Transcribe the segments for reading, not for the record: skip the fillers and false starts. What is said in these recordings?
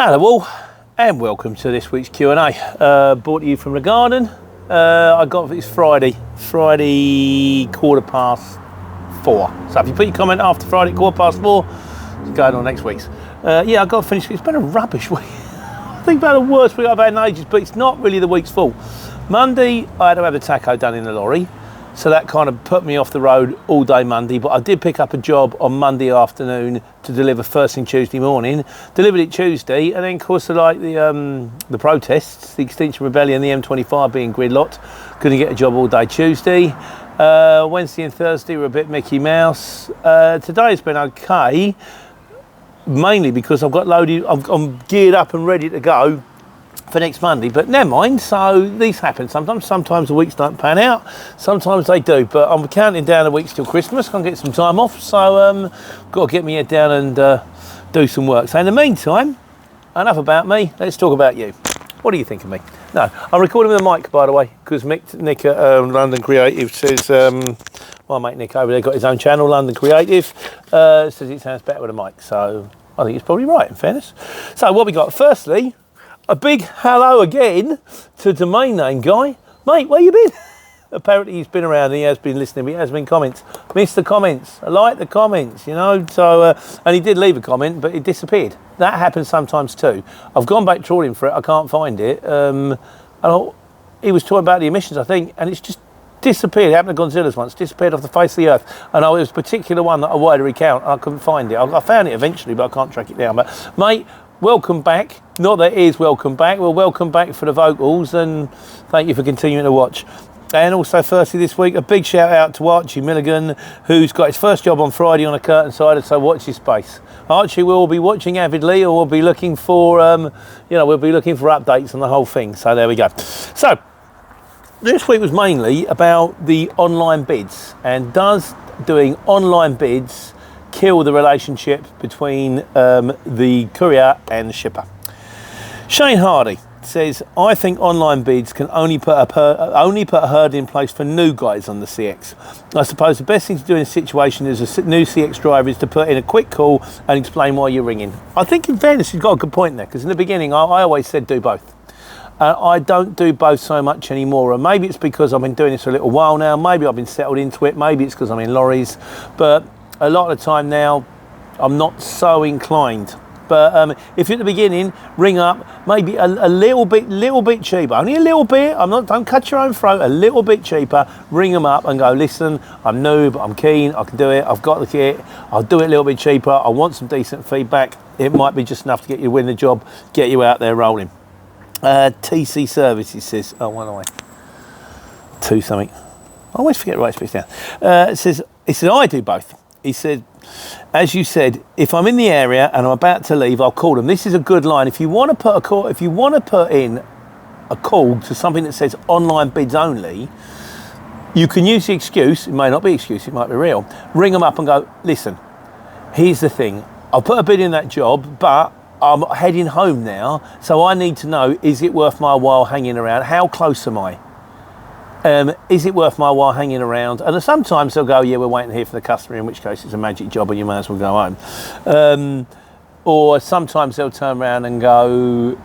Hello all, and welcome to this week's Q&A. Brought to you from the garden. I got it's Friday 4:15. So if you put your comment after Friday 4:15, it's going on next week's. Yeah, I got to finish. It's been a rubbish week. I think about the worst week I've had in ages, but it's not really the week's fault. Monday, I had to have the taco done in the lorry. So that kind of put me off the road all day Monday, but I did pick up a job on Monday afternoon to deliver first thing Tuesday morning. Delivered it Tuesday, and then of course the protests, the Extinction Rebellion, the M25 being gridlocked, couldn't get a job all day Tuesday. Wednesday and Thursday were a bit Mickey Mouse. Today's been okay, mainly because I've got loaded, I'm geared up and ready to go for next Monday, but never mind. So these happen sometimes the weeks don't pan out, sometimes they do, but I'm counting down the weeks till Christmas. Can't get some time off, so got to get my head down and do some work. So in the meantime, enough about me, let's talk about you. What do you think of me? No, I'm recording with a mic, by the way, because Nick at London Creative says, my mate Nick over there got his own channel, London Creative, says it sounds better with a mic, so I think he's probably right, in fairness. So what we got, firstly, a big hello again to domain name guy. Mate, where you been? Apparently he's been around and he has been listening, but he has been comments. Missed the comments. I like the comments, you know. So, and he did leave a comment, but it disappeared. That happens sometimes too. I've gone back trawling for it. I can't find it. He was talking about the emissions, I think, and it's just disappeared. It happened to Godzilla's once. Disappeared off the face of the earth. And it was a particular one that I wanted to recount. I couldn't find it. I found it eventually, but I can't track it down. But, mate, welcome back. Not that it is welcome back. Well, welcome back for the vocals, and thank you for continuing to watch. And also, firstly this week, a big shout out to Archie Milligan, who's got his first job on Friday on a curtain sider, so watch his space. Archie will be watching avidly, or we'll be looking for, we'll be looking for updates on the whole thing. So there we go. So this week was mainly about the online bids, and does doing online bids kill the relationship between the courier and the shipper? Shane Hardy says, I think online bids can only put a hurdle in place for new guys on the CX. I suppose the best thing to do in a situation as a new CX driver is to put in a quick call and explain why you're ringing. I think in fairness, you've got a good point there, because in the beginning, I always said do both. I don't do both so much anymore, and maybe it's because I've been doing this for a little while now, maybe I've been settled into it, maybe it's because I'm in lorries, but a lot of the time now, I'm not so inclined. But if you're at the beginning, ring up, maybe a little bit cheaper, only a little bit. Don't cut your own throat. A little bit cheaper. Ring them up and go, listen, I'm new, but I'm keen. I can do it. I've got the kit. I'll do it a little bit cheaper. I want some decent feedback. It might be just enough to get you to win the job, get you out there rolling. TC Services says, oh, one away. Two something. I always forget to write this down. It says I do both. He said, as you said, if I'm in the area and I'm about to leave, I'll call them. This is a good line. If you want to put in a call to something that says online bids only, you can use the excuse, it may not be excuse, it might be real. Ring them up and go, listen, here's the thing. I'll put a bid in that job, but I'm heading home now, so I need to know, is it worth my while hanging around? How close am I? Is it worth my while hanging around? And sometimes they'll go, yeah, we're waiting here for the customer, in which case it's a magic job and you may as well go home. Or sometimes they'll turn around and go,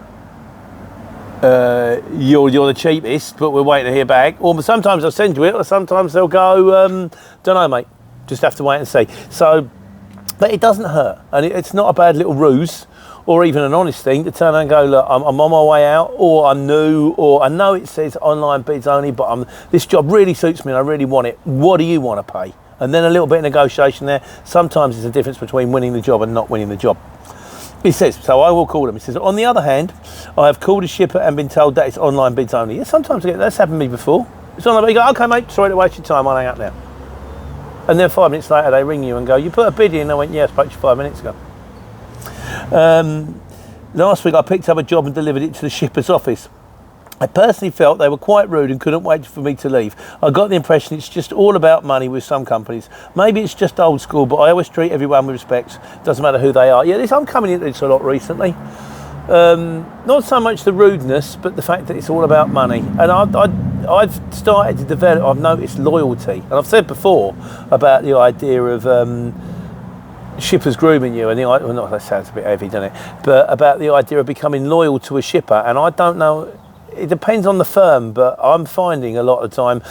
you're the cheapest, but we're waiting to hear back. Or sometimes they'll send you it, or sometimes they'll go, don't know, mate, just have to wait and see. So, but it doesn't hurt, and it's not a bad little ruse, or even an honest thing to turn and go, look, I'm on my way out, or I'm new, or I know it says online bids only, but this job really suits me and I really want it. What do you want to pay? And then a little bit of negotiation there. Sometimes there's a difference between winning the job and not winning the job. He says, so I will call them. He says, on the other hand, I have called a shipper and been told that it's online bids only. Yeah, sometimes that's happened to me before. It's online, you go, okay, mate, sorry to waste your time, I'll hang up now. And then 5 minutes later, they ring you and go, you put a bid in? I went, yeah, I spoke to you 5 minutes ago. Last week I picked up a job and delivered it to the shipper's office. I personally felt they were quite rude and couldn't wait for me to leave. I got the impression it's just all about money with some companies. Maybe it's just old school, but I always treat everyone with respect. Doesn't matter who they are. Yeah, I'm coming into this a lot recently. Not so much the rudeness, but the fact that it's all about money. And I've started to develop, I've noticed loyalty. And I've said before about the idea of shippers grooming you, and well, not that sounds a bit heavy, doesn't it? But about the idea of becoming loyal to a shipper, and I don't know. It depends on the firm, but I'm finding a lot of the time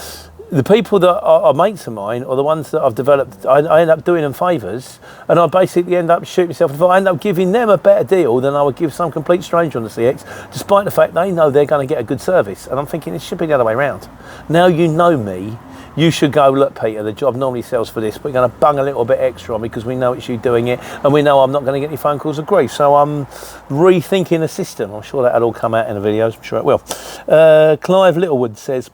the people that are mates of mine, or the ones that I've developed, I end up doing them favours, and I basically end up shooting myself in the foot. I end up giving them a better deal than I would give some complete stranger on the CX, despite the fact they know they're going to get a good service. And I'm thinking it should be the other way around. Now you know me, you should go, look, Peter, the job normally sells for this, but we're going to bung a little bit extra on because we know it's you doing it, and we know I'm not going to get any phone calls of grief. So I'm rethinking the system. I'm sure that'll all come out in the videos. I'm sure it will. Clive Littlewood says,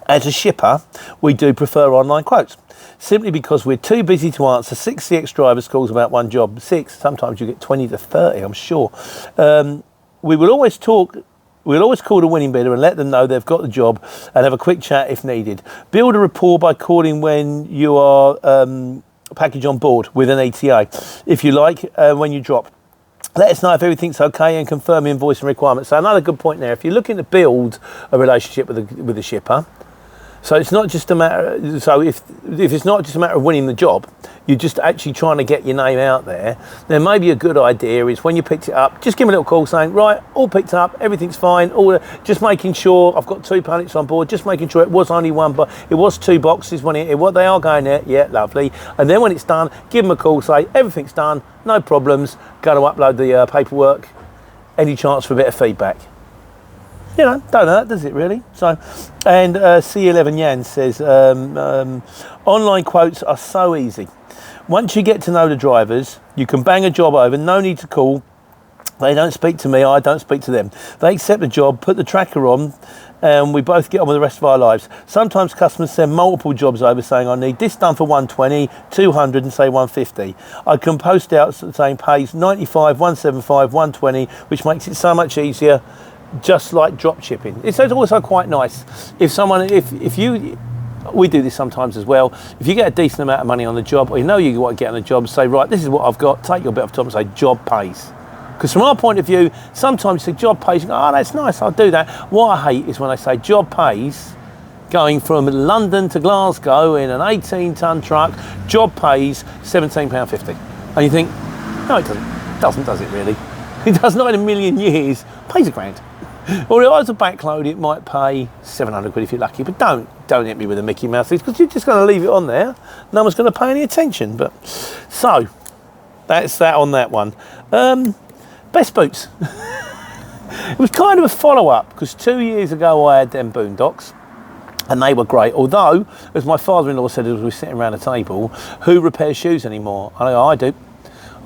as a shipper, we do prefer online quotes, simply because we're too busy to answer 6 CX drivers calls about one job. 6, sometimes you get 20 to 30, I'm sure. We'll always call the winning bidder and let them know they've got the job and have a quick chat if needed. Build a rapport by calling when you are package on board with an ETA, if you like, when you drop. Let us know if everything's okay and confirm invoice and requirements. So another good point there, if you're looking to build a relationship with a shipper, so it's not just a matter. So if it's not just a matter of winning the job, you're just actually trying to get your name out there. Then maybe a good idea is when you picked it up, just give them a little call saying, right, all picked up, everything's fine. Just making sure I've got 2 pallets on board. Just making sure it was only one, but it was 2 boxes when what they are going there. Yeah, lovely. And then when it's done, give them a call, say everything's done, no problems. Going to upload the paperwork. Any chance for a bit of feedback? You know, don't hurt, does it really? So, and C11 Yan says, online quotes are so easy. Once you get to know the drivers, you can bang a job over, no need to call. They don't speak to me, I don't speak to them. They accept the job, put the tracker on, and we both get on with the rest of our lives. Sometimes customers send multiple jobs over saying, I need this done for 120, 200 and say 150. I can post out saying pays 95, 175, 120, which makes it so much easier. Just like drop shipping. It's also quite nice if someone, we do this sometimes as well, if you get a decent amount of money on the job, or you know you want to get on the job, say, right, this is what I've got, take your bit off the top and say, job pays. Because from our point of view, sometimes you say job pays, you go, oh, that's nice, I'll do that. What I hate is when they say job pays, going from London to Glasgow in an 18-ton truck, job pays £17.50. And you think, no, it doesn't, does it really? It does not in a million years, pays £1,000. Or if I was a backload, it might pay 700 quid if you're lucky, but don't hit me with a Mickey Mouse because you're just going to leave it on there. No one's going to pay any attention. But so that's that on that one. Best boots. It was kind of a follow-up because 2 years ago I had them Boondocks and they were great. Although, as my father-in-law said as we were sitting around a table, who repairs shoes anymore? I go, I do.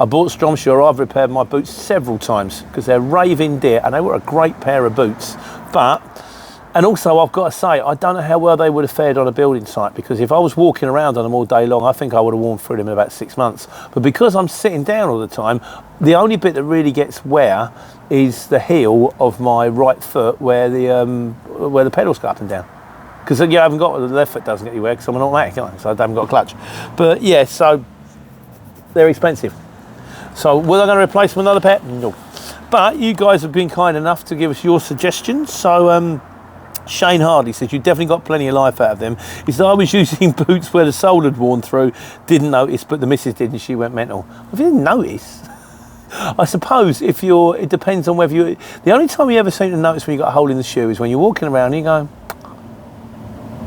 I bought Stromsure, I've repaired my boots several times because they're raving dear and they were a great pair of boots. And also I've got to say, I don't know how well they would have fared on a building site because if I was walking around on them all day long, I think I would have worn through them in about 6 months. But because I'm sitting down all the time, the only bit that really gets wear is the heel of my right foot where the pedals go up and down. Because you haven't got, the left foot doesn't get you wear because I'm an automatic, so I haven't got a clutch. But yeah, so they're expensive. So was I going to replace them with another pair? No. But you guys have been kind enough to give us your suggestions. So Shane Hardy says, you definitely got plenty of life out of them. He said, I was using boots where the sole had worn through, didn't notice, but the missus did and she went mental. If you didn't notice, I suppose it depends on whether you, the only time you ever seem to notice when you got a hole in the shoe is when you're walking around and you go,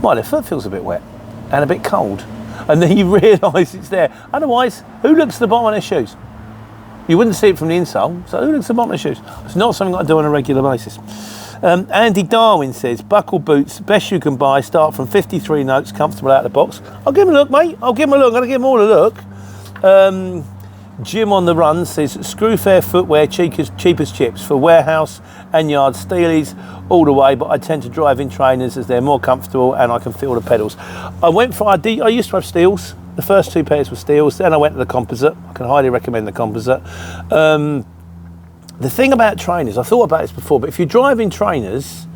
my left foot feels a bit wet and a bit cold. And then you realise it's there. Otherwise, who looks at the bottom of their shoes? You wouldn't see it from the insole, so who looks at the bottom of the shoes? It's not something I do on a regular basis. Andy Darwin says, buckle boots, best you can buy, start from 53 notes, comfortable out of the box. I'll give them a look, mate. I'll give them a look. I'm going to give them all a look. Jim on the Run says, Screwfair footwear, cheap as chips for warehouse and yard steelies all the way, but I tend to drive in trainers as they're more comfortable and I can feel the pedals. I used to have steels. The first 2 pairs were steels, then I went to the composite. I can highly recommend the composite. The thing about trainers, I thought about this before, but if you're driving trainers,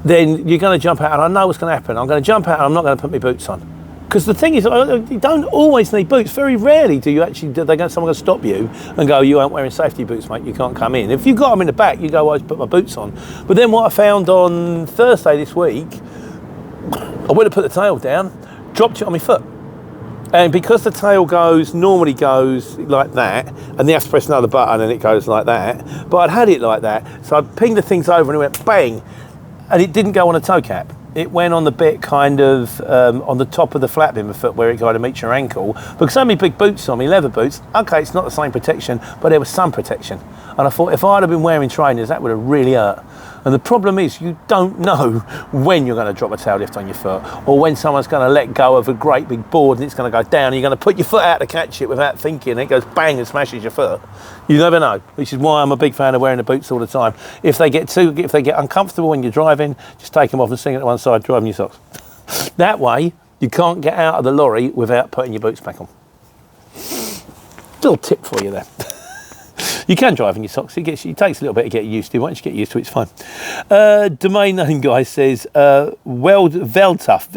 then you're going to jump out, and I know what's going to happen. I'm going to jump out and I'm not going to put my boots on. Because the thing is, you don't always need boots. Very rarely someone going to stop you and go, you aren't wearing safety boots, mate, you can't come in. If you've got them in the back, you go, well, I just put my boots on. But then what I found on Thursday this week, I went to put the tail down, dropped it on my foot. And because the tail normally goes like that, and you have to press another button and it goes like that, but I'd had it like that, so I pinged the things over and it went bang, and it didn't go on a toe cap. It went on the bit kind of on the top of the flat bin of the foot where it kind of meets your ankle. Because so many big boots on me, leather boots, okay, it's not the same protection, but there was some protection. And I thought if I'd have been wearing trainers, that would have really hurt. And the problem is you don't know when you're going to drop a tail lift on your foot, or when someone's going to let go of a great big board and it's going to go down, and you're going to put your foot out to catch it without thinking, and it goes bang and smashes your foot. You never know, which is why I'm a big fan of wearing the boots all the time. If they get uncomfortable when you're driving, just take them off and sing it to one side, driving your socks. That way, you can't get out of the lorry without putting your boots back on. Little tip for you there. You can drive in your socks. It takes a little bit to get used to. Once you get used to it, it's fine. Domain name guy says, Veltuff,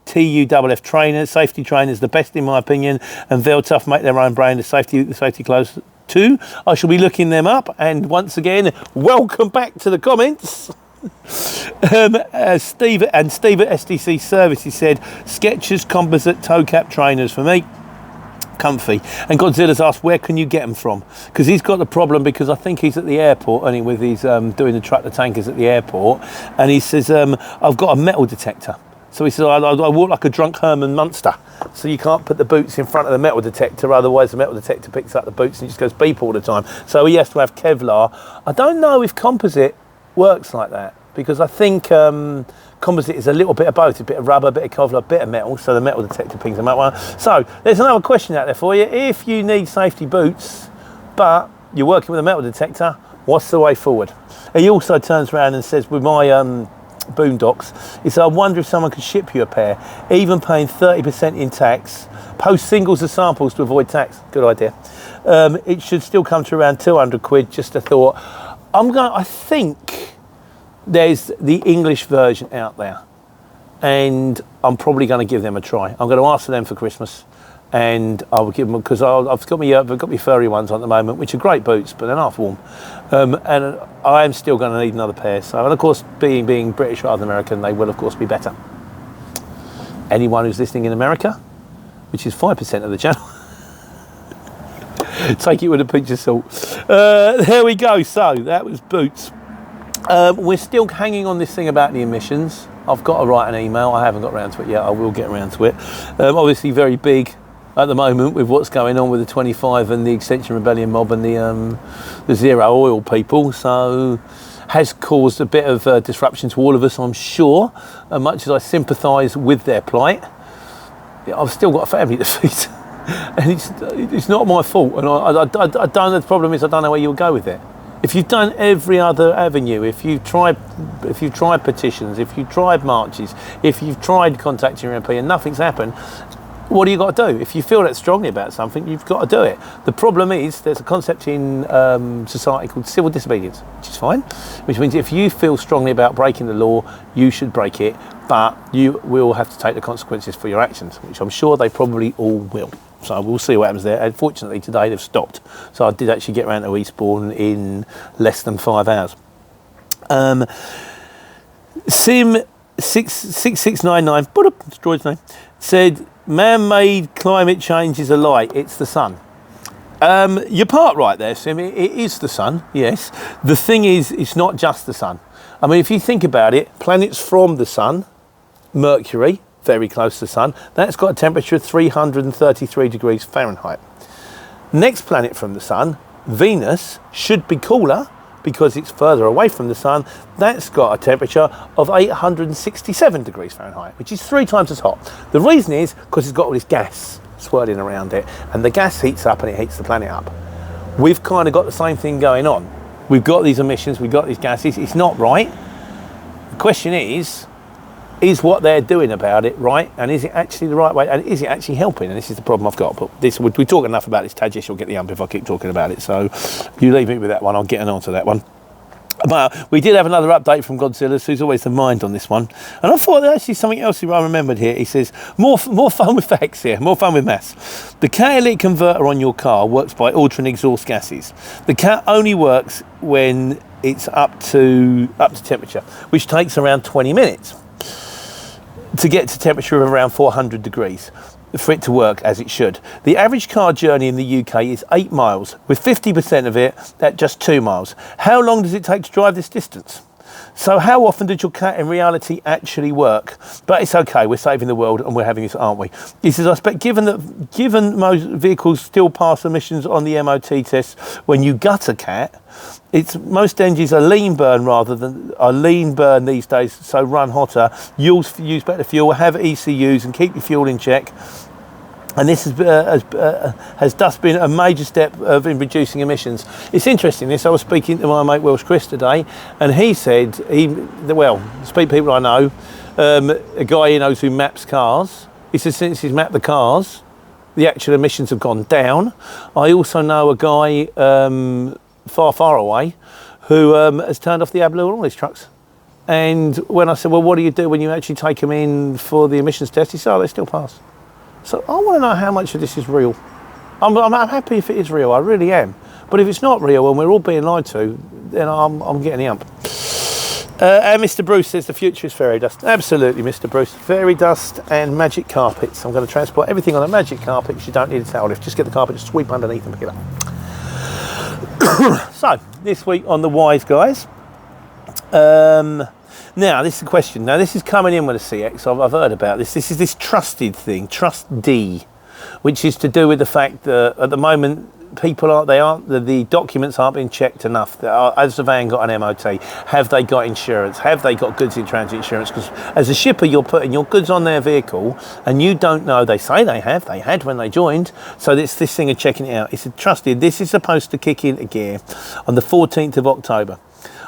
VELTUFF trainers, safety trainers, the best in my opinion, and Veltuff make their own brand of safety clothes too. I shall be looking them up. And once again, welcome back to the comments. Steve at SDC Services said, Skechers composite toe cap trainers for me. Comfy. And Godzilla's asked, where can you get them from? Because he's got the problem, because I think he's at the airport, only with his doing the truck to tankers at the airport, and he says, I've got a metal detector. So he says, I walk like a drunk Herman Munster. So you can't put the boots in front of the metal detector, otherwise the metal detector picks up the boots and just goes beep all the time. So he has to have Kevlar. I don't know if composite works like that, because I think composite is a little bit of both, a bit of rubber, a bit of Kevlar, a bit of metal, so the metal detector pings them out. So there's another question out there for you. If you need safety boots, but you're working with a metal detector, what's the way forward? He also turns around and says, with my Boondocks, he said, I wonder if someone could ship you a pair, even paying 30% in tax, post singles of samples to avoid tax. Good idea. It should still come to around 200 quid, just a thought. I think there's the English version out there, and I'm probably going to give them a try. I'm going to ask for them for Christmas, and I will give them, because I've got my furry ones on at the moment, which are great boots, but they're half warm, and I am still going to need another pair. So, and of course, being British rather than American, they will of course be better. Anyone who's listening in America, which is 5% of the channel, take it with a pinch of salt. There we go. So that was boots. We're still hanging on this thing about the emissions. I've got to write an email. I haven't got around to it yet. I will get around to it. Obviously very big at the moment with what's going on with the 25 and the Extinction Rebellion mob and the zero oil people. So has caused a bit of disruption to all of us, I'm sure. Much as I sympathise with their plight, I've still got a family to feed. And it's not my fault. And I don't know, the problem is I don't know where you'll go with it. If you've done every other avenue, if you've tried petitions, if you've tried marches, if you've tried contacting your MP and nothing's happened, what do you got to do? If you feel that strongly about something, you've got to do it. The problem is there's a concept in society called civil disobedience, which is fine, which means if you feel strongly about breaking the law, you should break it, but you will have to take the consequences for your actions, which I'm sure they probably all will. So we'll see what happens there. Unfortunately, today they've stopped. So I did actually get around to Eastbourne in less than 5 hours. Sim6699, it's Droid's name, said, man-made climate change is a lie. It's the sun. You're part right there, Sim. It is the sun, yes. The thing is, it's not just the sun. I mean, if you think about it, planets from the sun, Mercury, very close to the sun, that's got a temperature of 333 degrees Fahrenheit. Next planet from the sun, Venus, should be cooler because it's further away from the sun. That's got a temperature of 867 degrees Fahrenheit, which is 3 times as hot. The reason is because it's got all this gas swirling around it, and the gas heats up and it heats the planet up. We've kind of got the same thing going on. We've got these emissions, we've got these gases. It's not right. The question is what they're doing about it right, and is it actually the right way, and is it actually helping? And this is the problem I've got. But we talk enough about this. Tajish will get the ump if I keep talking about it, so you leave me with that one. I'll get on to that one. But we did have another update from Godzilla, who's always the mind on this one, and I thought that actually something else I remembered here. He says, more fun with facts here, more fun with maths. The catalytic converter on your car works by altering exhaust gases. The cat only works when it's up to temperature, which takes around 20 minutes to get to temperature of around 400 degrees. for it to work as it should. The average car journey in the UK is 8 miles, with 50% of it at just 2 miles. How long does it take to drive this distance? So how often did your cat in reality actually work? But it's okay, we're saving the world and we're having this, aren't we? He says, I expect given most vehicles still pass emissions on the MOT test when you gut a cat, most engines are lean burn these days, so run hotter, use better fuel, have ECUs and keep your fuel in check. And this has thus been a major step in reducing emissions. It's interesting this. I was speaking to my mate Welsh Chris today, and he said, speak people I know, a guy he knows who maps cars. He says since he's mapped the cars, the actual emissions have gone down. I also know a guy far away who has turned off the AdBlue on all his trucks. And when I said, well, what do you do when you actually take them in for the emissions test? He said, oh, they still pass. So I want to know how much of this is real. I'm happy if it is real, I really am. But if it's not real and we're all being lied to, then I'm getting the ump. And Mr. Bruce says the future is fairy dust. Absolutely, Mr. Bruce. Fairy dust and magic carpets. I'm going to transport everything on a magic carpet because you don't need a towel lift. Just get the carpet, just sweep underneath and pick it up. So, this week on The Wise Guys. Now, this is a question. Now, this is coming in with a CX. I've heard about this. This is this trusted thing, Trust D, which is to do with the fact that at the moment, the documents aren't being checked enough. Has the van got an MOT? Have they got insurance? Have they got goods in transit insurance? Because as a shipper, you're putting your goods on their vehicle and you don't know. They say they had when they joined. So it's this thing of checking it out. It's a trusted. This is supposed to kick into gear on the 14th of October.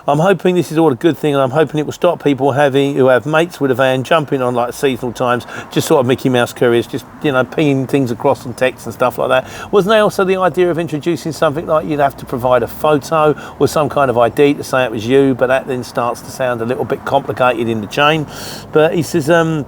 I'm hoping this is all a good thing, and I'm hoping it will stop people who have mates with a van jumping on like seasonal times, just sort of Mickey Mouse couriers, just pinging things across on text and stuff like that. Wasn't there also the idea of introducing something like you'd have to provide a photo or some kind of ID to say it was you, but that then starts to sound a little bit complicated in the chain. But he says, I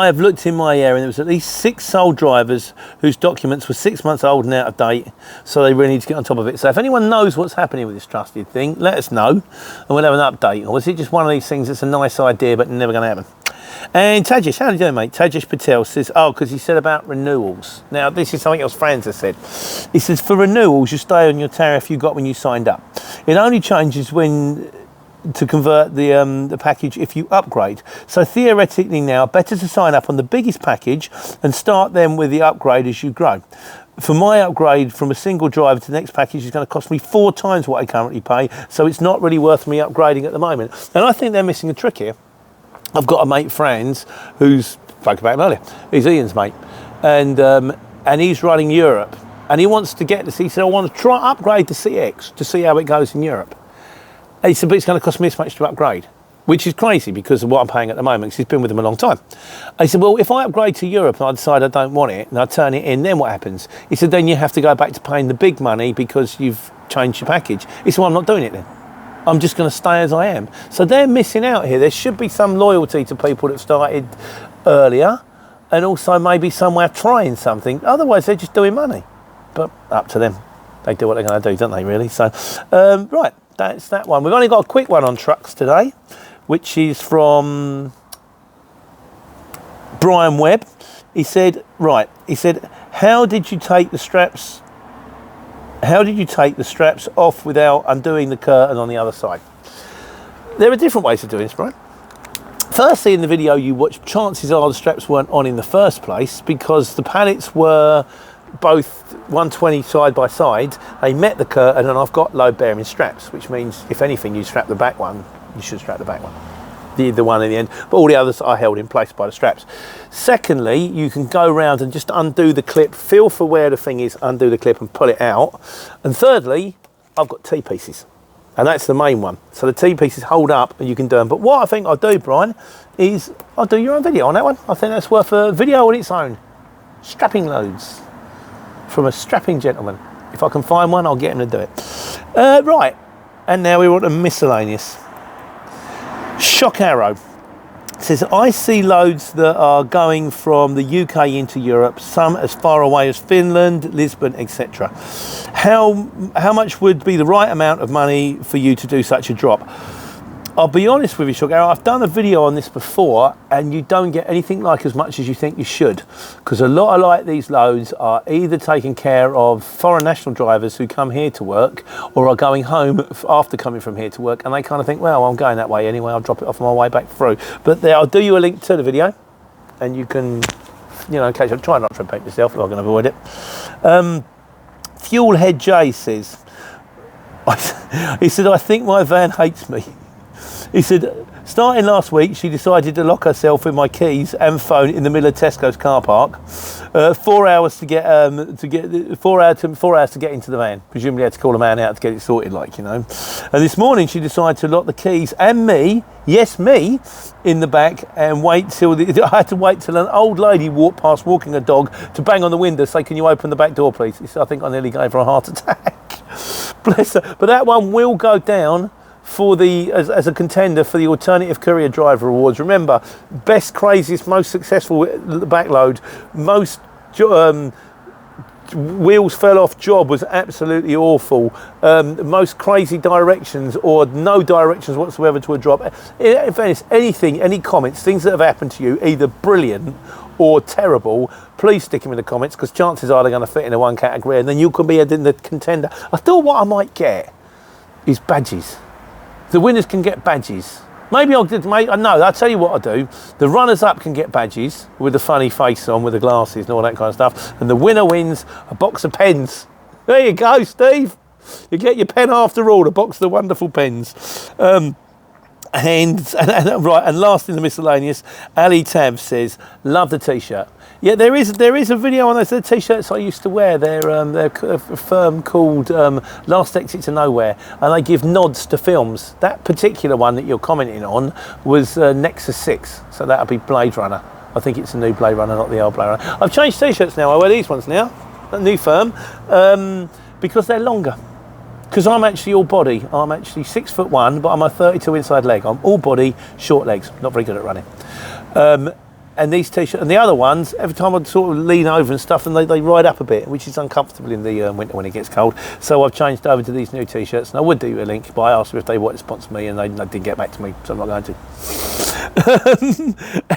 have looked in my area and there was at least 6 sole drivers whose documents were 6 months old and out of date, so they really need to get on top of it. So if anyone knows what's happening with this trusted thing, let us know and we'll have an update. Or is it just one of these things that's a nice idea but never going to happen? And Tajish, how are you doing, mate? Tajish Patel says, because he said about renewals. Now, this is something else Franz has said. He says, for renewals, you stay on your tariff you got when you signed up. It only changes to convert the package if you upgrade. So theoretically now, better to sign up on the biggest package and start then with the upgrade as you grow. For my upgrade from a single driver to the next package is going to cost me 4 times what I currently pay, so it's not really worth me upgrading at the moment. And I think they're missing a trick here. I've got a mate, Franz, who's spoke about him earlier. He's Ian's mate, and he's running Europe, and he wants to get this. He said, I want to try upgrade the CX to see how it goes in Europe. And he said, but it's going to cost me this much to upgrade, which is crazy because of what I'm paying at the moment, because he's been with them a long time. And he said, well, if I upgrade to Europe and I decide I don't want it and I turn it in, then what happens? He said, then you have to go back to paying the big money because you've changed your package. He said, well, I'm not doing it then. I'm just going to stay as I am. So they're missing out here. There should be some loyalty to people that started earlier, and also maybe somewhere trying something. Otherwise, they're just doing money. But up to them. They do what they're going to do, don't they, really? So, right. That's that one. We've only got a quick one on trucks today, which is from Brian Webb. He said, how did you take the straps off without undoing the curtain on the other side? There are different ways of doing this, Brian. Firstly, in the video you watched, chances are the straps weren't on in the first place because the pallets were both 120 side by side. They met the curtain and I've got load bearing straps, which means if anything you strap the back one, you should strap the back one, the one in the end, but all the others are held in place by the straps. Secondly, you can go around and just undo the clip, feel for where the thing is, undo the clip and pull it out. And thirdly, I've got T-pieces, and that's the main one. So the T-pieces hold up and you can do them. But what I think I'll do, Brian, is I'll do your own video on that one. I think that's worth a video on its own. Strapping loads from a strapping gentleman. If I can find one, I'll get him to do it. Right, and now we're on to miscellaneous. Shock Arrow says, I see loads that are going from the UK into Europe, some as far away as Finland, Lisbon, etc. How much would be the right amount of money for you to do such a drop? I'll be honest with you, Sugar, I've done a video on this before, and you don't get anything like as much as you think you should, because a lot of like these loads are either taking care of foreign national drivers who come here to work, or are going home after coming from here to work, and they kind of think, well, I'm going that way anyway, I'll drop it off on my way back through. But there, I'll do you a link to the video, and you can, you know, in case I try not to repeat myself if I can avoid it. Fuelhead J says, he said, I think my van hates me. He said, starting last week, she decided to lock herself with my keys and phone in the middle of Tesco's car park. 4 hours to get 4 hours to get into the van. Presumably had to call a man out to get it sorted, like, you know. And this morning she decided to lock the keys and me, yes me, in the back, and wait till I had to wait till an old lady walked past walking a dog to bang on the window, say, can you open the back door, please? He said, I think I nearly gave her a heart attack. Bless her. But that one will go down for the as a contender for the Alternative Courier Driver Awards. Remember, best, craziest, most successful backload, most wheels fell off job was absolutely awful, most crazy directions or no directions whatsoever to a drop. In fairness, anything, any comments, things that have happened to you, either brilliant or terrible, please stick them in the comments, because chances are they're going to fit into one category, and then you can be in the contender. I thought what I might get is badges. The winners can get badges. Maybe I'll tell you what I'll do. The runners-up can get badges with a funny face on, with the glasses and all that kind of stuff. And the winner wins a box of pens. There you go, Steve. You get your pen after all, a box of the wonderful pens. And last in the miscellaneous, Ali Tab says, love the t-shirt. Yeah, there is a video on those t-shirts I used to wear. They're a firm called Last Exit to Nowhere, and they give nods to films. That particular one that you're commenting on was Nexus 6, so that'll be Blade Runner. I think it's a new Blade Runner, not the old Blade Runner. I've changed t-shirts now. I wear these ones now, a new firm, because they're longer. Because I'm actually all body. I'm actually 6'1", but I'm a 32 inside leg. I'm all body, short legs. Not very good at running. And these t-shirts, and the other ones, every time I sort of lean over and stuff, and they ride up a bit, which is uncomfortable in the winter when it gets cold. So I've changed over to these new t-shirts, and I would do you a link, but I asked them if they wanted to sponsor me, and they didn't get back to me, so I'm not going to.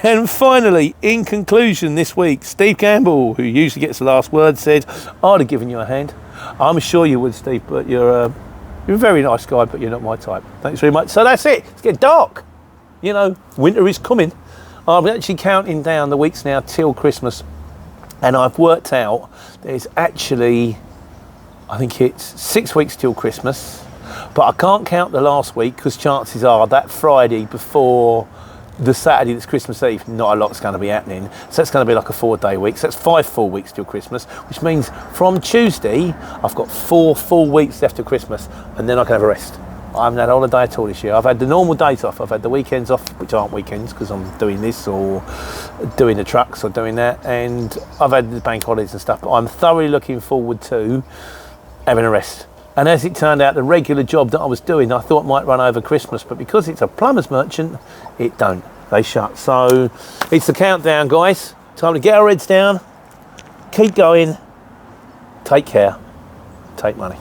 And finally, in conclusion this week, Steve Campbell, who usually gets the last word, said, I'd have given you a hand. I'm sure you would, Steve, but you're a very nice guy, but you're not my type. Thanks very much. So that's it. It's getting dark. You know, winter is coming. I'm actually counting down the weeks now till Christmas, and I've worked out there's actually, I think it's 6 weeks till Christmas, but I can't count the last week because chances are that Friday before the Saturday that's Christmas Eve, not a lot's going to be happening. So it's going to be like a 4-day week. So that's 5 full weeks till Christmas, which means from Tuesday, I've got 4 full weeks left till Christmas, and then I can have a rest. I haven't had a holiday at all this year. I've had the normal days off. I've had the weekends off, which aren't weekends because I'm doing this or doing the trucks or doing that. And I've had the bank holidays and stuff, but I'm thoroughly looking forward to having a rest. And as it turned out, the regular job that I was doing, I thought might run over Christmas, but because it's a plumber's merchant, it don't. They shut. So it's the countdown, guys. Time to get our heads down, keep going, take care, take money.